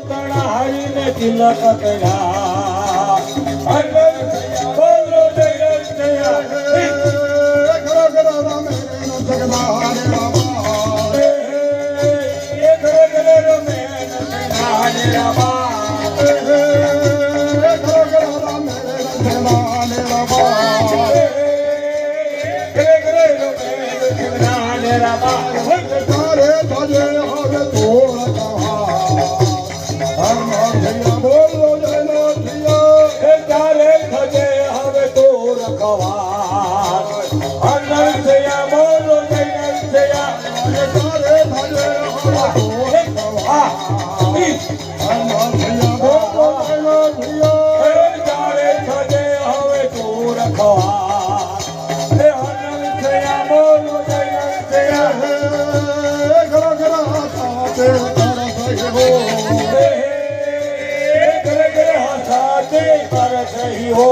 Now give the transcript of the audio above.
તણા હરીને તિલક કર્યા બોલો જય જય ઘર ઘર રામે જગદારે રામા ઘરે ઘરે રમે રાધે રામા ઘર ઘર રામે જગદારે રામા ઘરે ઘરે રમે રાધે રામા તારે ભજે હવે તોર કહા હર મર બોલો જય નોધિયા તારે ભજે હવે તો રખવા અનંતયા બોલો જય અનંતયા તારે ભજે હવે તોર કહા હર મર બોલો જય નોધિયા તારે ભજે હવે તો રખવા અનંતયા બોલો જય અનંતયા ઘર ઘર હાથે તારા સહી હો ઘરે ઘરે હાથે પર સહી હો